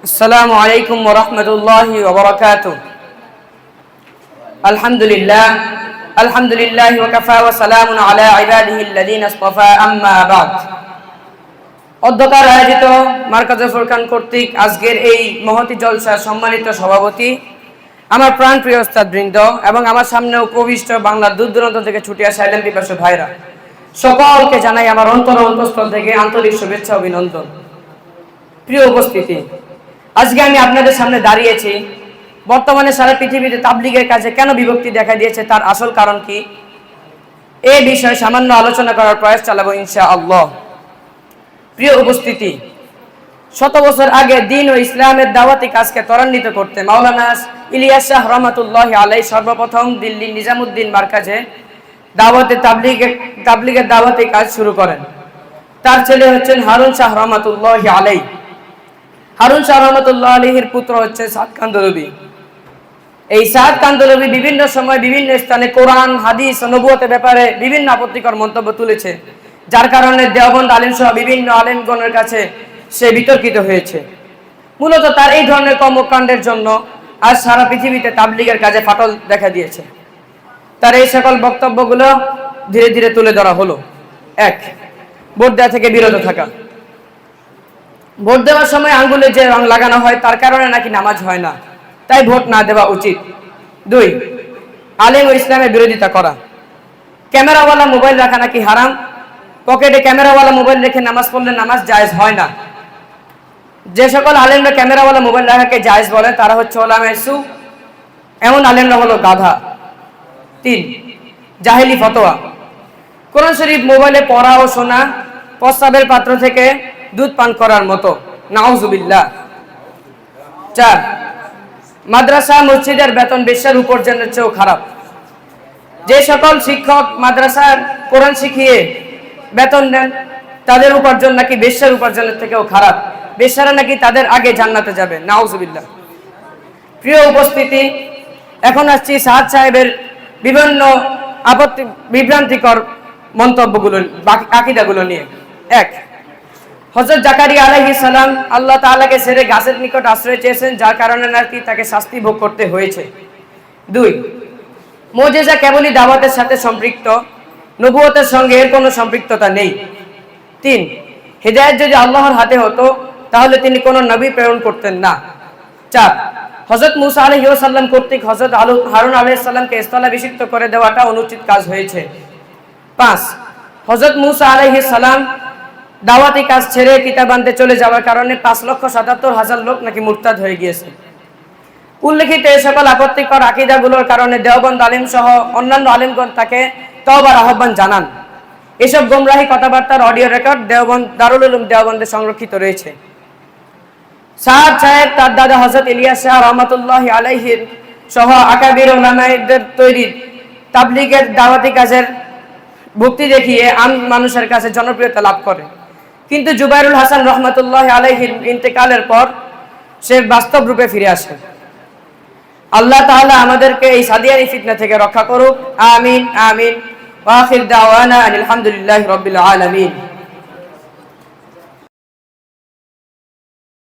السلام عليكم ورحمة الله وبركاته. الحمد لله وكفى وسلام على عباده الذين اصطفى أما بعد. অধ্যকার আয়োজিত মার্কাজে ফুরকান কর্তৃক আজকের এই মহতি জলসার সম্মানিত সভাপতি, আমার প্রাণপ্রিয় ওস্তাদবৃন্দ এবং আমার সামনে উপবিষ্ট বাংলার দূর দূরান্ত থেকে ছুটে আসা এলেম পিপাসু ভাইরা, সকলকে জানাই আমার অন্তঃস্থল থেকে আন্তরিক শুভেচ্ছা অভিনন্দন। প্রিয় উপস্থিতি, আজকে আমি আপনাদের সামনে দাঁড়িয়েছি বর্তমানে সারা পৃথিবীতে তাবলীগের কাজে কেন বিভক্তি দেখা দিয়েছে, তার আসল কারণ কি, এই বিষয়ে সামান্য আলোচনা করার প্রয়াস চালাবো ইনশাআল্লাহ। প্রিয় উপস্থিতি, শত বছর আগে দ্বীন ও ইসলামের দাওয়াতি কাজকে ত্বরান্বিত করতে মাওলানা ইলিয়াস শাহ রহমাতুল্লাহি আলাইহি সর্বপ্রথম দিল্লি নিজামুদ্দিন মার্কাজে তাবলীগের দাওয়াতি কাজ শুরু করেন। তার ছেলে হচ্ছেন হারুন শাহ রহমাতুল্লাহি আলাইহি। হারুন শাহ রহমাতুল্লাহ আলাইহির পুত্র হচ্ছে সাদ কান্দলবি। এই সাদ কান্দলবি বিভিন্ন সময় বিভিন্ন স্থানে কোরআন, হাদিস ও নবুয়তের ব্যাপারে বিভিন্ন আপত্তিকর মন্তব্য তুলেছে, যার কারণে দেওবন্দ আলেম সহ বিভিন্ন আলেমগণের কাছে সে বিতর্কিত হয়েছে। মূলত তার এই ধরনের কর্মকাণ্ডের জন্য আজ সারা পৃথিবীতে তাবলীগের কাজে ফাটল দেখা দিয়েছে। তার এই সকল বক্তব্যগুলো ধীরে ধীরে তুলে ধরা হলো। 1. ভোট দেওয়া থেকে বিরত থাকা। ভোট দেওয়ার সময় আঙ্গুলে যে রং লাগানো হয় তার কারণে নাকি নামাজ হয় না, তাই ভোট না দেওয়া উচিত। 2. আলেম ও ইসলামের বিরোধিতা করা। ক্যামেরাওয়ালা মোবাইল রাখা নাকি হারাম, পকেটে ক্যামেরাওয়ালা মোবাইল রেখে নামাজ পড়লে নামাজ জায়েজ হয় না। যে সকল আলেমরা ক্যামেরাওয়ালা মোবাইল রাখাকে জায়েজ বলে তারা হচ্ছে উলামায়ে সু, এমন আলেমরা হলো গাধা। 3. জাহেলি ফতোয়া। কোরআন শরীফ মোবাইলে পড়া ও শোনা প্রস্রাবের পাত্র থেকে দুধ পান করার মতো, নাউজুবিল্লাহ। 4. মাদ্রাসা মসজিদের বেতন বেশ্যার উপার্জনের চেয়েও খারাপ। যে সকল শিক্ষক মাদ্রাসার কোরআন শিখিয়ে বেতন দেন তাদের উপার্জন নাকি বেশ্যার উপার্জনের থেকেও খারাপ, বেশ্যারা নাকি তাদের আগে জান্নাতে যাবে, নাউজুবিল্লাহ। প্রিয় উপস্থিতি, এখন আসছি সাদ সাহেবের বিভিন্ন বিভ্রান্তিকর মন্তব্যগুলো, আকীদাগুলো নিয়ে। 1. হযরত জাকারিয়া আলাইহিস সালাম আল্লাহ তাআলাকে ছেড়ে গাছের নিকট আশ্রয় চেয়েছেন, যার কারণে নাকি তাকে শাস্তি ভোগ করতে হয়েছে। 2. মুজিজা কেবলই দাওয়াতের সাথে সম্পৃক্ত, নবুয়তের সঙ্গে এর কোনো সম্পৃক্ততা নেই। 3. হিদায়াত যদি আল্লাহর হাতে হতো তাহলে তিনি কোনো নবী প্রেরণ করতেন না। 4. হযরত মুসা আলাইহিস সালাম কর্তৃক হযরত হারুন আলাইহিস সালামকে স্থলাভিষিক্ত করে দেওয়াটা অনুচিত কাজ হয়েছে। 5. হযরত মুসা আলাইহিস সালাম দাওয়াতি কাজ ছেড়ে কিতাব আনতে চলে যাওয়ার কারণে 5,77,000 লোক নাকি মুরতাদ হয়ে গিয়েছে। উল্লেখিত এই সকল আপত্তিকর আকীদাগুলোর কারণে দেওবন্দ আলেম সহ অন্যান্য আলেমগণ তাকে তওবার আহ্বান জানান। এসব গোমরাহি কথাবার্তার অডিও রেকর্ড দারুল উলুম দেওবন্দে সংরক্ষিত রয়েছে। সাদ সাহেব তার দাদা হযরত ইলিয়াস শাহ রহমাতুল্লাহি আলাইহির সহ আকাবির উলামাদের তৈরি তাবলীগের দাওয়াতি কাজের ভক্তি দেখিয়ে আম মানুষের কাছে জনপ্রিয়তা লাভ করে, কিন্তু জুবাইরুল হাসান রহমাতুল্লাহি আলাইহির ইন্তেকালের পর সে বাস্তব রূপে ফিরে আসে। আল্লাহ তাআলা আমাদেরকে এই সাদিয়ানি ফিতনা থেকে রক্ষা করুক, আমিন আমিন। ওয়া আখির দাওয়ানা আলহামদুলিল্লাহি রাব্বিল আলামিন।